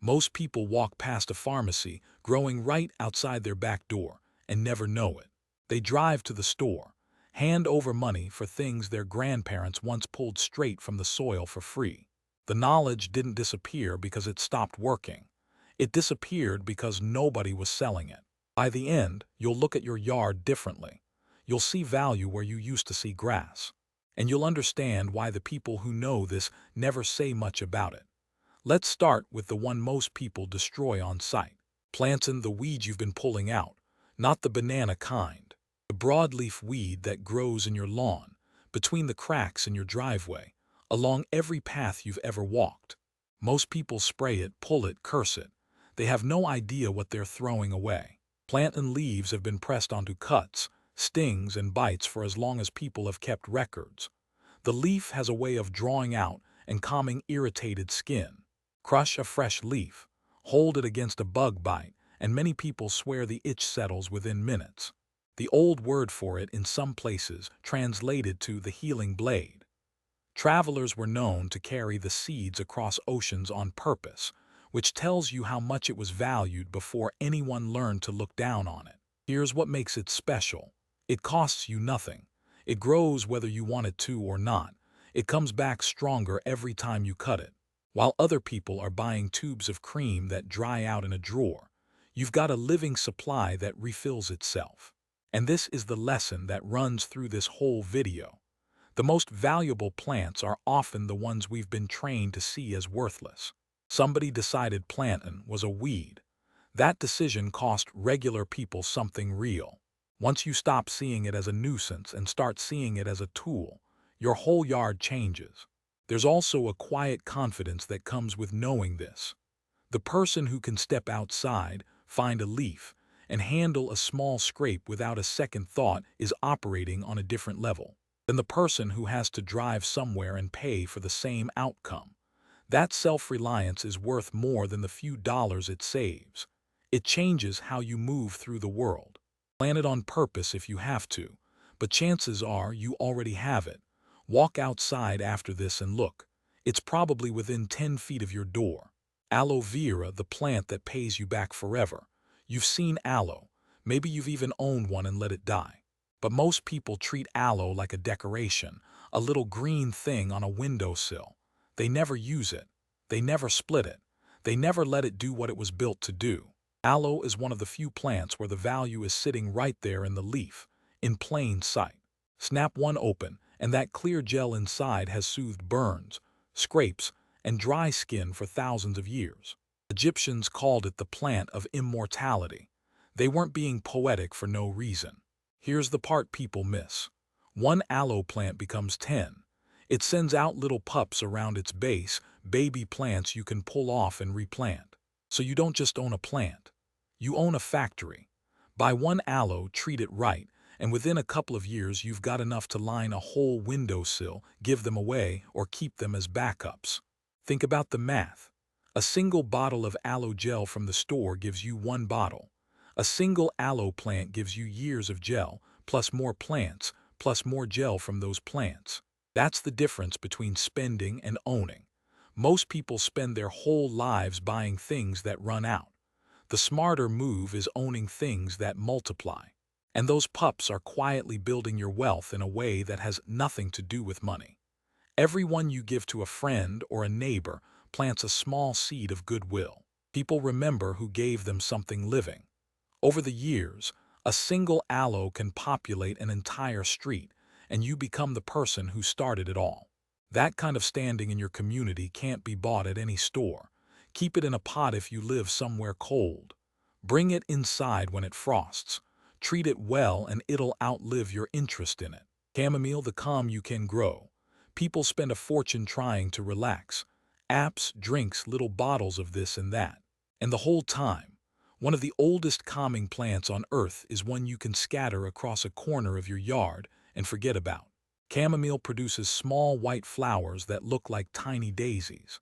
Most people walk past a pharmacy growing right outside their back door and never know it. They drive to the store, hand over money for things their grandparents once pulled straight from the soil for free. The knowledge didn't disappear because it stopped working. It disappeared because nobody was selling it. By the end, you'll look at your yard differently. You'll see value where you used to see grass. And you'll understand why the people who know this never say much about it. Let's start with the one most people destroy on sight. Plantain, the weed you've been pulling out, not the banana kind. The broadleaf weed that grows in your lawn, between the cracks in your driveway, along every path you've ever walked. Most people spray it, pull it, curse it. They have no idea what they're throwing away. Plantain leaves have been pressed onto cuts, stings, and bites for as long as people have kept records. The leaf has a way of drawing out and calming irritated skin. Crush a fresh leaf, hold it against a bug bite, and many people swear the itch settles within minutes. The old word for it in some places translated to the healing blade. Travelers were known to carry the seeds across oceans on purpose, which tells you how much it was valued before anyone learned to look down on it. Here's what makes it special. It costs you nothing. It grows whether you want it to or not. It comes back stronger every time you cut it. While other people are buying tubes of cream that dry out in a drawer, you've got a living supply that refills itself. And this is the lesson that runs through this whole video. The most valuable plants are often the ones we've been trained to see as worthless. Somebody decided plantain was a weed. That decision cost regular people something real. Once you stop seeing it as a nuisance and start seeing it as a tool, your whole yard changes. There's also a quiet confidence that comes with knowing this. The person who can step outside, find a leaf, and handle a small scrape without a second thought is operating on a different level than the person who has to drive somewhere and pay for the same outcome. That self-reliance is worth more than the few dollars it saves. It changes how you move through the world. Plan it on purpose if you have to, but chances are you already have it. Walk outside after this and look. It's probably within 10 feet of your door. Aloe vera, the plant that pays you back forever. You've seen aloe. Maybe you've even owned one and let it die. But most people treat aloe like a decoration, a little green thing on a windowsill. They never use it. They never split it. They never let it do what it was built to do. Aloe is one of the few plants where the value is sitting right there in the leaf, in plain sight. Snap one open, and that clear gel inside has soothed burns, scrapes, and dry skin for thousands of years. Egyptians called it the plant of immortality. They weren't being poetic for no reason. Here's the part people miss. One aloe plant becomes 10. It sends out little pups around its base, baby plants you can pull off and replant. So you don't just own a plant. You own a factory. Buy one aloe, treat it right, and within a couple of years you've got enough to line a whole windowsill, give them away, or keep them as backups. Think about the math. A single bottle of aloe gel from the store gives you one bottle. A single aloe plant gives you years of gel, plus more plants, plus more gel from those plants. That's the difference between spending and owning. Most people spend their whole lives buying things that run out. The smarter move is owning things that multiply. And those pups are quietly building your wealth in a way that has nothing to do with money. Everyone you give to a friend or a neighbor plants a small seed of goodwill. People remember who gave them something living. Over the years, a single aloe can populate an entire street, and you become the person who started it all. That kind of standing in your community can't be bought at any store. Keep it in a pot if you live somewhere cold. Bring it inside when it frosts. Treat it well and it'll outlive your interest in it. Chamomile, the calm you can grow. People spend a fortune trying to relax. Apps, drinks, little bottles of this and that. And the whole time, one of the oldest calming plants on earth is one you can scatter across a corner of your yard and forget about. Chamomile produces small white flowers that look like tiny daisies.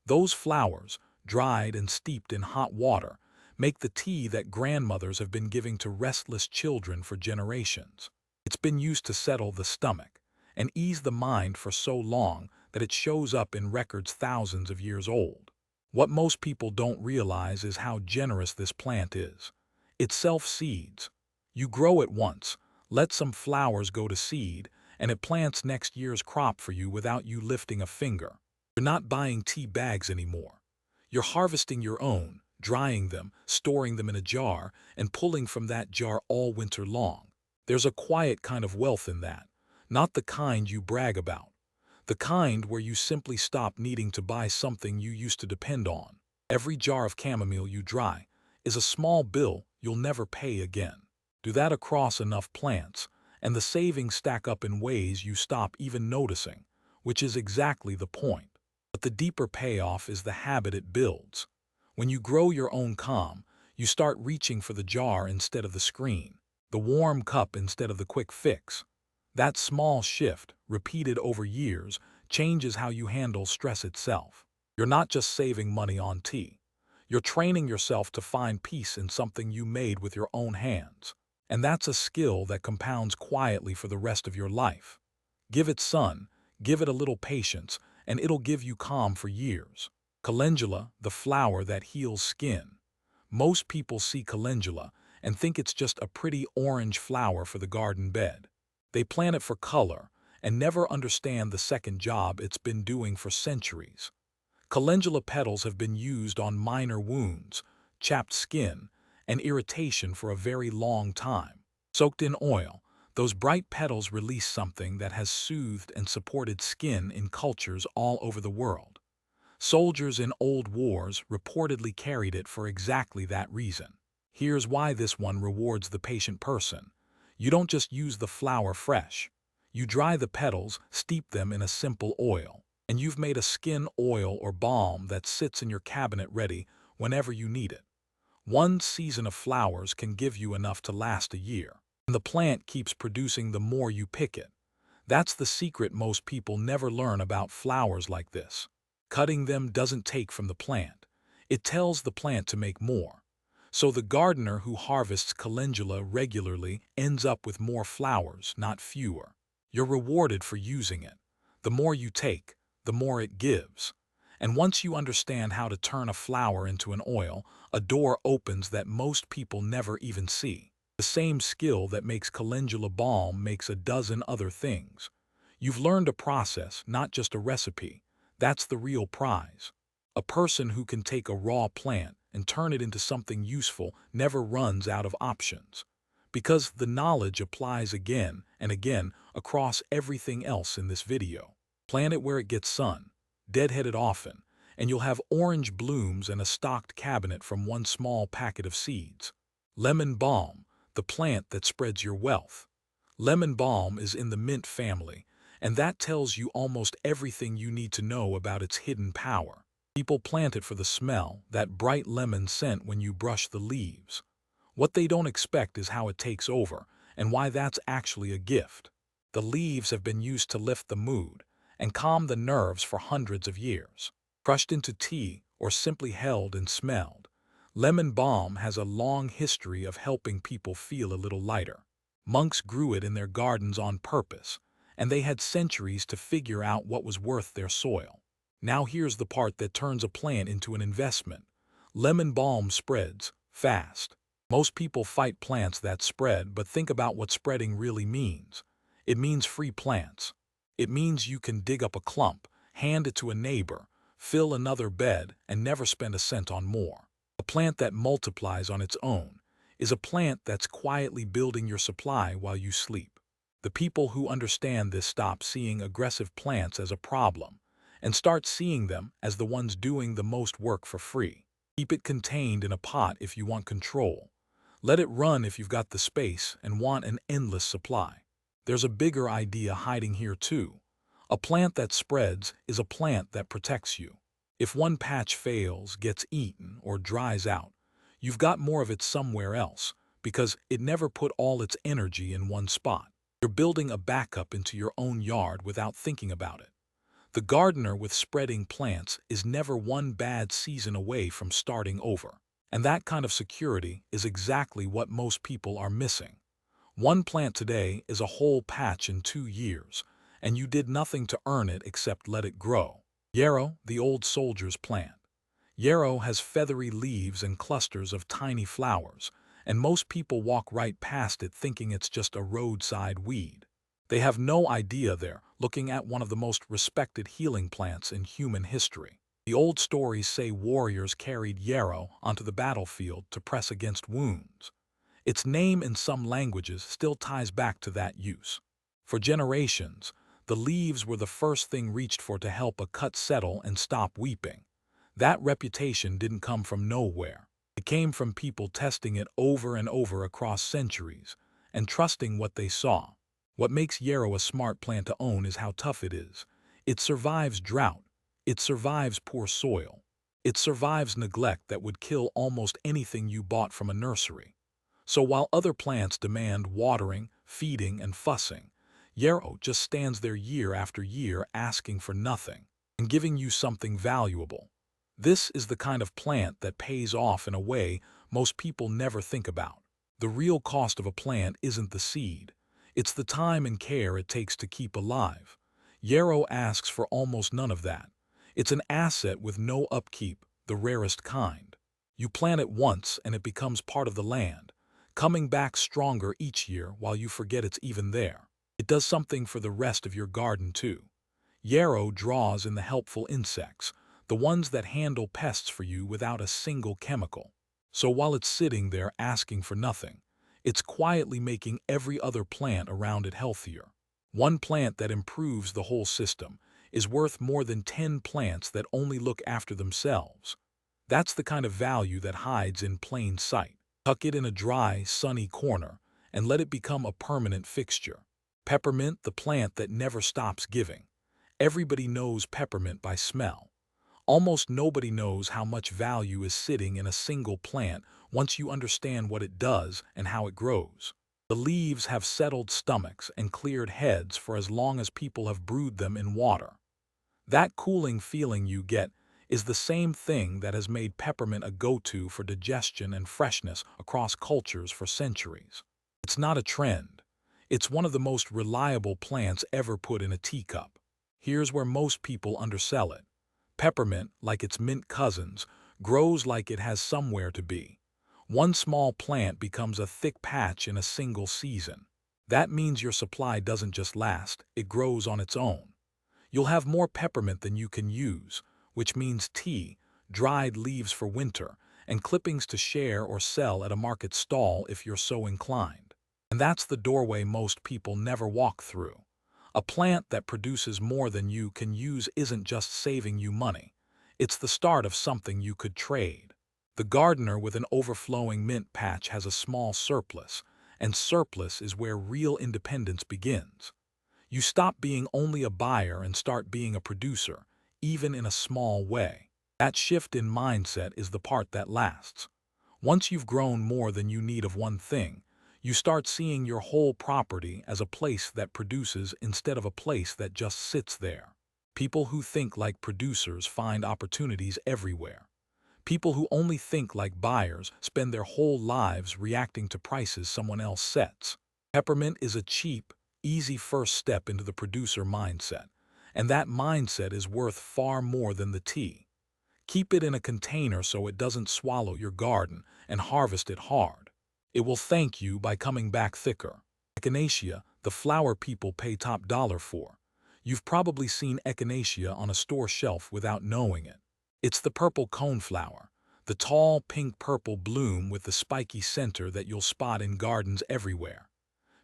Those flowers, dried and steeped in hot water, make the tea that grandmothers have been giving to restless children for generations. It's been used to settle the stomach and ease the mind for so long that it shows up in records thousands of years old. What most people don't realize is how generous this plant is. It self-seeds. You grow it once, let some flowers go to seed, and it plants next year's crop for you without you lifting a finger. You're not buying tea bags anymore. You're harvesting your own, drying them, storing them in a jar, and pulling from that jar all winter long. There's a quiet kind of wealth in that, not the kind you brag about. The kind where you simply stop needing to buy something you used to depend on. Every jar of chamomile you dry is a small bill you'll never pay again. Do that across enough plants, and the savings stack up in ways you stop even noticing, which is exactly the point. But the deeper payoff is the habit it builds. When you grow your own calm, you start reaching for the jar instead of the screen, the warm cup instead of the quick fix. That small shift, repeated over years, changes how you handle stress itself. You're not just saving money on tea. You're training yourself to find peace in something you made with your own hands. And that's a skill that compounds quietly for the rest of your life. Give it sun, give it a little patience, and it'll give you calm for years. Calendula, the flower that heals skin. Most people see calendula and think it's just a pretty orange flower for the garden bed. They plant it for color and never understand the second job it's been doing for centuries. Calendula petals have been used on minor wounds, chapped skin, and irritation for a very long time. Soaked in oil, those bright petals release something that has soothed and supported skin in cultures all over the world. Soldiers in old wars reportedly carried it for exactly that reason. Here's why this one rewards the patient person. You don't just use the flower fresh. You dry the petals, steep them in a simple oil, and you've made a skin oil or balm that sits in your cabinet ready whenever you need it. One season of flowers can give you enough to last a year, and the plant keeps producing the more you pick it. That's the secret most people never learn about flowers like this. Cutting them doesn't take from the plant. It tells the plant to make more. So the gardener who harvests calendula regularly ends up with more flowers, not fewer. You're rewarded for using it. The more you take, the more it gives. And once you understand how to turn a flower into an oil, a door opens that most people never even see. The same skill that makes calendula balm makes a dozen other things. You've learned a process, not just a recipe. That's the real prize. A person who can take a raw plant and turn it into something useful never runs out of options. Because the knowledge applies again and again across everything else in this video. Plant it where it gets sun, deadhead it often, and you'll have orange blooms and a stocked cabinet from one small packet of seeds. Lemon balm, the plant that spreads your wealth. Lemon balm is in the mint family, and that tells you almost everything you need to know about its hidden power. People plant it for the smell, that bright lemon scent when you brush the leaves. What they don't expect is how it takes over, and why that's actually a gift. The leaves have been used to lift the mood and calm the nerves for hundreds of years. Crushed into tea or simply held and smelled, lemon balm has a long history of helping people feel a little lighter. Monks grew it in their gardens on purpose, and they had centuries to figure out what was worth their soil. Now here's the part that turns a plant into an investment. Lemon balm spreads fast. Most people fight plants that spread, but think about what spreading really means. It means free plants. It means you can dig up a clump, hand it to a neighbor, fill another bed, and never spend a cent on more. A plant that multiplies on its own is a plant that's quietly building your supply while you sleep. The people who understand this stop seeing aggressive plants as a problem and start seeing them as the ones doing the most work for free. Keep it contained in a pot if you want control. Let it run if you've got the space and want an endless supply. There's a bigger idea hiding here too. A plant that spreads is a plant that protects you. If one patch fails, gets eaten, or dries out, you've got more of it somewhere else because it never put all its energy in one spot. You're building a backup into your own yard without thinking about it. The gardener with spreading plants is never one bad season away from starting over. And that kind of security is exactly what most people are missing. One plant today is a whole patch in 2 years, and you did nothing to earn it except let it grow. Yarrow, the old soldier's plant. Yarrow has feathery leaves and clusters of tiny flowers, and most people walk right past it thinking it's just a roadside weed. They have no idea they're looking at one of the most respected healing plants in human history. The old stories say warriors carried yarrow onto the battlefield to press against wounds. Its name in some languages still ties back to that use. For generations, the leaves were the first thing reached for to help a cut settle and stop weeping. That reputation didn't come from nowhere. It came from people testing it over and over across centuries and trusting what they saw. What makes yarrow a smart plant to own is how tough it is. It survives drought. It survives poor soil. It survives neglect that would kill almost anything you bought from a nursery. So while other plants demand watering, feeding, and fussing, yarrow just stands there year after year asking for nothing and giving you something valuable. This is the kind of plant that pays off in a way most people never think about. The real cost of a plant isn't the seed. It's the time and care it takes to keep alive. Yarrow asks for almost none of that. It's an asset with no upkeep, the rarest kind. You plant it once and it becomes part of the land, coming back stronger each year while you forget it's even there. It does something for the rest of your garden too. Yarrow draws in the helpful insects, the ones that handle pests for you without a single chemical. So while it's sitting there asking for nothing, it's quietly making every other plant around it healthier. One plant that improves the whole system is worth more than 10 plants that only look after themselves. That's the kind of value that hides in plain sight. Tuck it in a dry, sunny corner and let it become a permanent fixture. Peppermint, the plant that never stops giving. Everybody knows peppermint by smell. Almost nobody knows how much value is sitting in a single plant once you understand what it does and how it grows. The leaves have settled stomachs and cleared heads for as long as people have brewed them in water. That cooling feeling you get is the same thing that has made peppermint a go-to for digestion and freshness across cultures for centuries. It's not a trend. It's one of the most reliable plants ever put in a teacup. Here's where most people undersell it. Peppermint, like its mint cousins, grows like it has somewhere to be. One small plant becomes a thick patch in a single season. That means your supply doesn't just last, it grows on its own. You'll have more peppermint than you can use, which means tea, dried leaves for winter, and clippings to share or sell at a market stall if you're so inclined. And that's the doorway most people never walk through. A plant that produces more than you can use isn't just saving you money. It's the start of something you could trade. The gardener with an overflowing mint patch has a small surplus, and surplus is where real independence begins. You stop being only a buyer and start being a producer, even in a small way. That shift in mindset is the part that lasts. Once you've grown more than you need of one thing, you start seeing your whole property as a place that produces instead of a place that just sits there. People who think like producers find opportunities everywhere. People who only think like buyers spend their whole lives reacting to prices someone else sets. Peppermint is a cheap, easy first step into the producer mindset, and that mindset is worth far more than the tea. Keep it in a container so it doesn't swallow your garden, and harvest it hard. It will thank you by coming back thicker. Echinacea, the flower people pay top dollar for. You've probably seen echinacea on a store shelf without knowing it. It's the purple coneflower, the tall pink-purple bloom with the spiky center that you'll spot in gardens everywhere.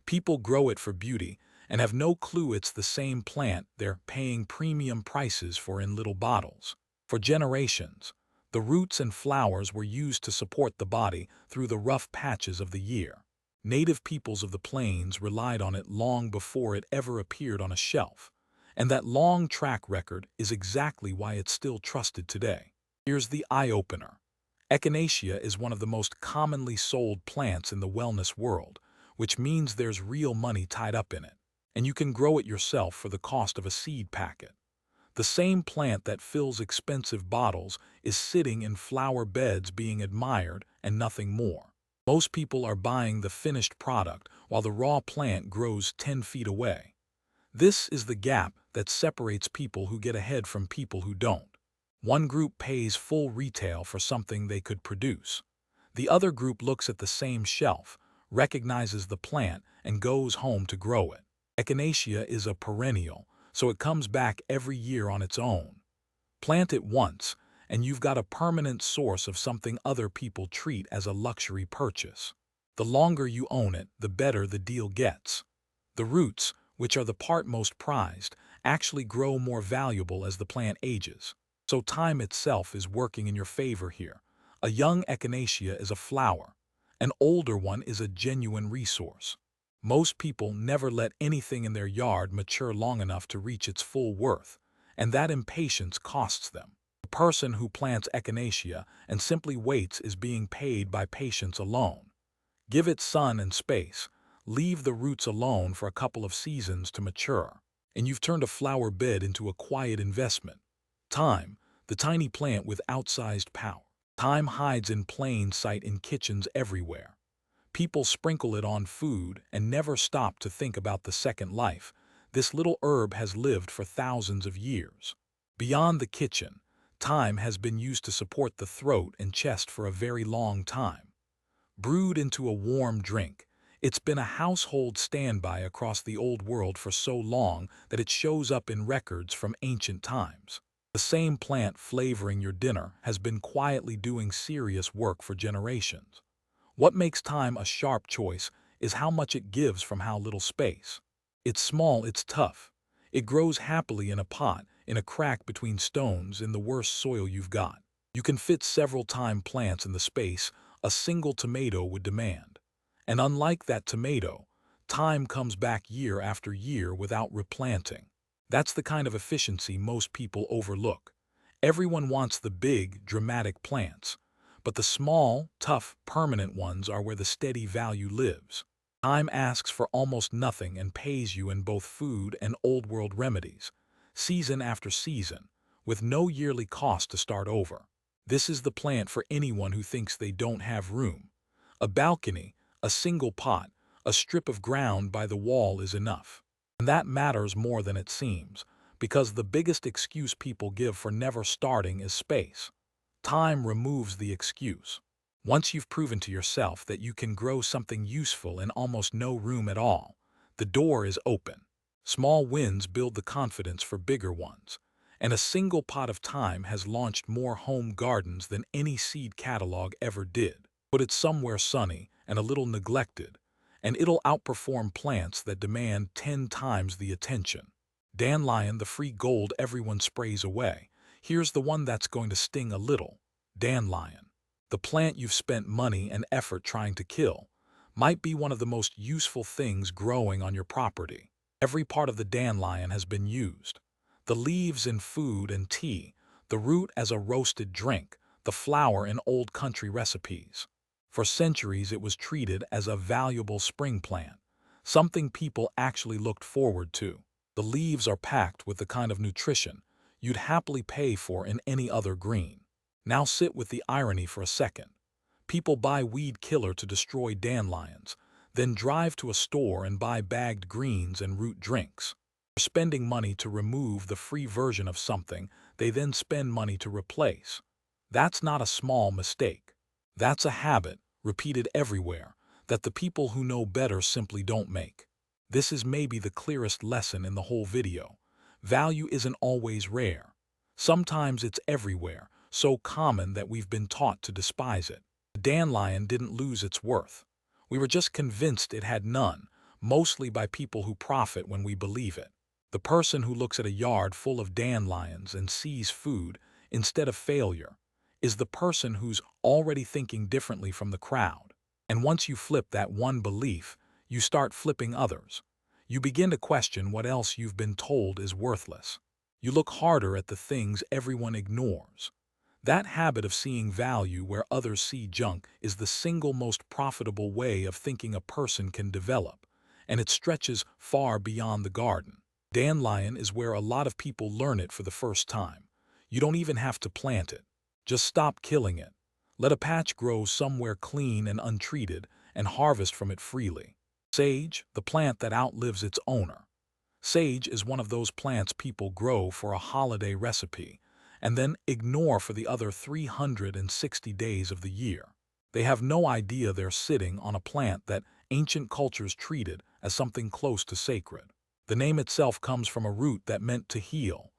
People grow it for beauty and have no clue it's the same plant they're paying premium prices for in little bottles. For generations, the roots and flowers were used to support the body through the rough patches of the year. Native peoples of the plains relied on it long before it ever appeared on a shelf, and that long track record is exactly why it's still trusted today. Here's the eye-opener. Echinacea is one of the most commonly sold plants in the wellness world, which means there's real money tied up in it, and you can grow it yourself for the cost of a seed packet. The same plant that fills expensive bottles is sitting in flower beds being admired and nothing more. Most people are buying the finished product while the raw plant grows 10 feet away. This is the gap that separates people who get ahead from people who don't. One group pays full retail for something they could produce. The other group looks at the same shelf, recognizes the plant, and goes home to grow it. Echinacea is a perennial, so it comes back every year on its own. Plant it once, and you've got a permanent source of something other people treat as a luxury purchase. The longer you own it, the better the deal gets. The roots, which are the part most prized, actually grow more valuable as the plant ages. So time itself is working in your favor here. A young echinacea is a flower. An older one is a genuine resource. Most people never let anything in their yard mature long enough to reach its full worth, and that impatience costs them. The person who plants echinacea and simply waits is being paid by patience alone. Give it sun and space. Leave the roots alone for a couple of seasons to mature, and you've turned a flower bed into a quiet investment. Time, the tiny plant with outsized power. Thyme hides in plain sight in kitchens everywhere. People sprinkle it on food and never stop to think about the second life. This little herb has lived for thousands of years. Beyond the kitchen, thyme has been used to support the throat and chest for a very long time. Brewed into a warm drink, it's been a household standby across the old world for so long that it shows up in records from ancient times. The same plant flavoring your dinner has been quietly doing serious work for generations. What makes thyme a sharp choice is how much it gives from how little space. It's small, it's tough. It grows happily in a pot, in a crack between stones, in the worst soil you've got. You can fit several thyme plants in the space a single tomato would demand. And unlike that tomato, thyme comes back year after year without replanting. That's the kind of efficiency most people overlook. Everyone wants the big, dramatic plants, but the small, tough, permanent ones are where the steady value lives. Thyme asks for almost nothing and pays you in both food and old-world remedies, season after season, with no yearly cost to start over. This is the plant for anyone who thinks they don't have room. A balcony, a single pot, a strip of ground by the wall is enough. And that matters more than it seems, because the biggest excuse people give for never starting is space. Time removes the excuse. Once you've proven to yourself that you can grow something useful in almost no room at all, the door is open. Small wins build the confidence for bigger ones, and a single pot of thyme has launched more home gardens than any seed catalog ever did. Put it somewhere sunny and a little neglected, and it'll outperform plants that demand 10 times the attention. Dandelion, the free gold everyone sprays away. Here's the one that's going to sting a little. Dandelion, the plant you've spent money and effort trying to kill, might be one of the most useful things growing on your property. Every part of the dandelion has been used. The leaves in food and tea, the root as a roasted drink, the flower in old country recipes. For centuries it was treated as a valuable spring plant, something people actually looked forward to. The leaves are packed with the kind of nutrition you'd happily pay for in any other green. Now sit with the irony for a second. People buy weed killer to destroy dandelions, then drive to a store and buy bagged greens and root drinks. They're spending money to remove the free version of something they then spend money to replace. That's not a small mistake. That's a habit, repeated everywhere, that the people who know better simply don't make. This is maybe the clearest lesson in the whole video. Value isn't always rare. Sometimes it's everywhere, so common that we've been taught to despise it. The dandelion didn't lose its worth. We were just convinced it had none, mostly by people who profit when we believe it. The person who looks at a yard full of dandelions and sees food instead of failure is the person who's already thinking differently from the crowd. And once you flip that one belief, you start flipping others. You begin to question what else you've been told is worthless. You look harder at the things everyone ignores. That habit of seeing value where others see junk is the single most profitable way of thinking a person can develop, and it stretches far beyond the garden. Dandelion is where a lot of people learn it for the first time. You don't even have to plant it. Just stop killing it. Let a patch grow somewhere clean and untreated, and harvest from it freely. Sage, the plant that outlives its owner. Sage is one of those plants people grow for a holiday recipe, and then ignore for the other 360 days of the year. They have no idea they're sitting on a plant that ancient cultures treated as something close to sacred. The name itself comes from a root that meant to heal.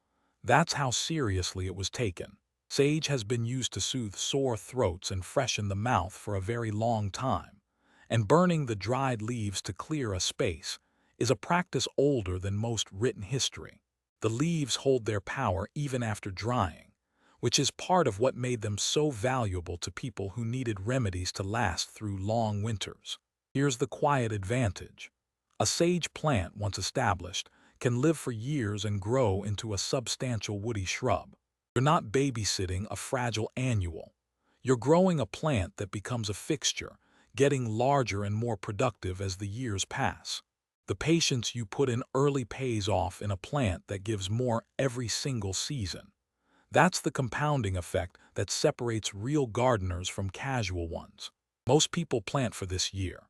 That's how seriously it was taken. Sage has been used to soothe sore throats and freshen the mouth for a very long time, and burning the dried leaves to clear a space is a practice older than most written history. The leaves hold their power even after drying, which is part of what made them so valuable to people who needed remedies to last through long winters. Here's the quiet advantage. A sage plant, once established, can live for years and grow into a substantial woody shrub. You're not babysitting a fragile annual. You're growing a plant that becomes a fixture, getting larger and more productive as the years pass. The patience you put in early pays off in a plant that gives more every single season. That's the compounding effect that separates real gardeners from casual ones. Most people plant for this year.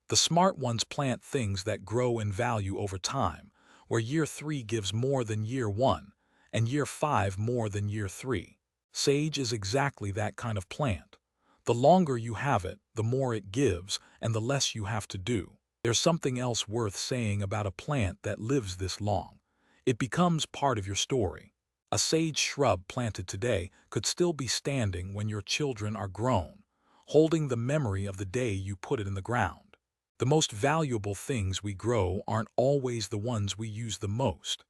The smart ones plant things that grow in value over time, where year 3 gives more than year 1, and year 5 more than year 3. Sage is exactly that kind of plant. The longer you have it, the more it gives, and the less you have to do. There's something else worth saying about a plant that lives this long. It becomes part of your story. A sage shrub planted today could still be standing when your children are grown, holding the memory of the day you put it in the ground. The most valuable things we grow aren't always the ones we use the most.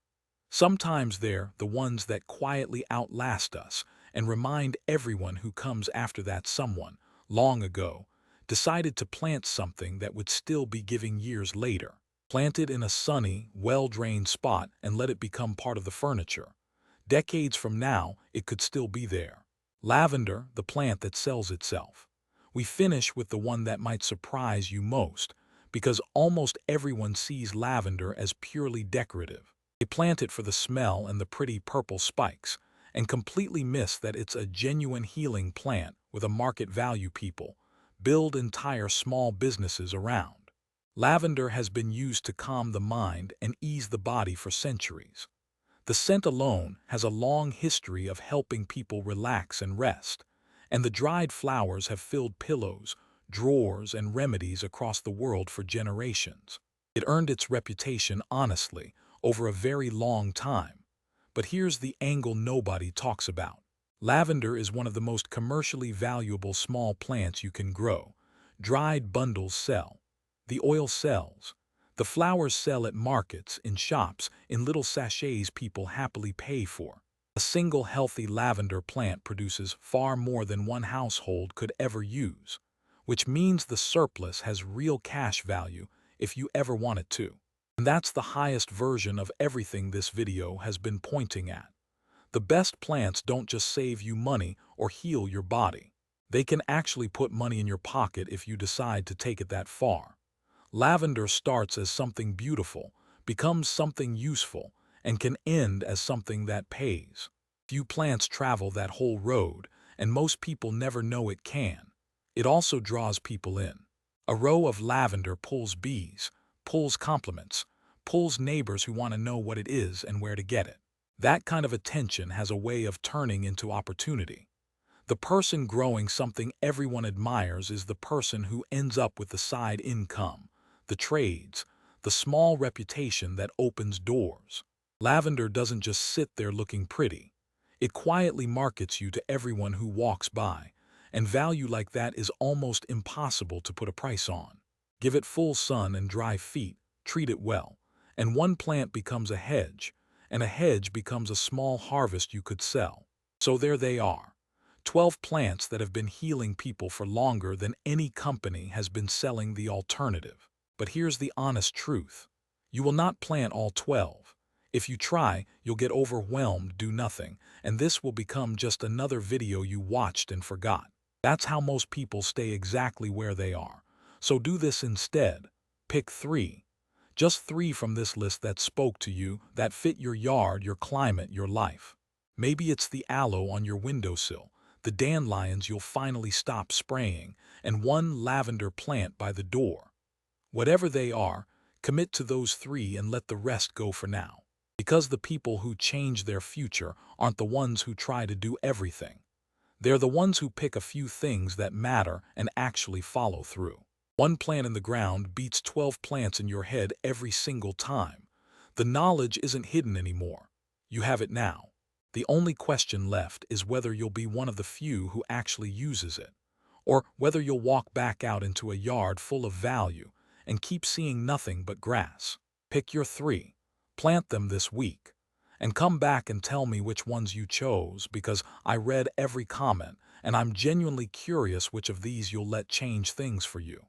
Sometimes they're the ones that quietly outlast us and remind everyone who comes after that someone, long ago, decided to plant something that would still be giving years later. Plant it in a sunny, well-drained spot and let it become part of the furniture. Decades from now, it could still be there. Lavender, the plant that sells itself. We finish with the one that might surprise you most, because almost everyone sees lavender as purely decorative. They plant it for the smell and the pretty purple spikes, and completely miss that it's a genuine healing plant with a market value people build entire small businesses around. Lavender has been used to calm the mind and ease the body for centuries. The scent alone has a long history of helping people relax and rest, and the dried flowers have filled pillows, drawers, and remedies across the world for generations. It earned its reputation honestly over a very long time. But here's the angle nobody talks about. Lavender is one of the most commercially valuable small plants you can grow. Dried bundles sell. The oil sells. The flowers sell at markets, in shops, in little sachets people happily pay for. A single healthy lavender plant produces far more than one household could ever use, which means the surplus has real cash value if you ever want it to. And that's the highest version of everything this video has been pointing at. The best plants don't just save you money or heal your body. They can actually put money in your pocket if you decide to take it that far. Lavender starts as something beautiful, becomes something useful, and can end as something that pays. Few plants travel that whole road, and most people never know it can. It also draws people in. A row of lavender pulls bees, pulls compliments, pulls neighbors who want to know what it is and where to get it. That kind of attention has a way of turning into opportunity. The person growing something everyone admires is the person who ends up with the side income, the trades, the small reputation that opens doors. Lavender doesn't just sit there looking pretty. It quietly markets you to everyone who walks by, and value like that is almost impossible to put a price on. Give it full sun and dry feet, treat it well, and one plant becomes a hedge, and a hedge becomes a small harvest you could sell. So there they are. 12 plants that have been healing people for longer than any company has been selling the alternative. But here's the honest truth. You will not plant all 12. If you try, you'll get overwhelmed, do nothing, and this will become just another video you watched and forgot. That's how most people stay exactly where they are. So do this instead. Pick 3. Just 3 from this list that spoke to you, that fit your yard, your climate, your life. Maybe it's the aloe on your windowsill, the dandelions you'll finally stop spraying, and one lavender plant by the door. Whatever they are, commit to those 3 and let the rest go for now. Because the people who change their future aren't the ones who try to do everything. They're the ones who pick a few things that matter and actually follow through. One plant in the ground beats 12 plants in your head every single time. The knowledge isn't hidden anymore. You have it now. The only question left is whether you'll be one of the few who actually uses it, or whether you'll walk back out into a yard full of value and keep seeing nothing but grass. Pick your 3, plant them this week, and come back and tell me which ones you chose, because I read every comment and I'm genuinely curious which of these you'll let change things for you.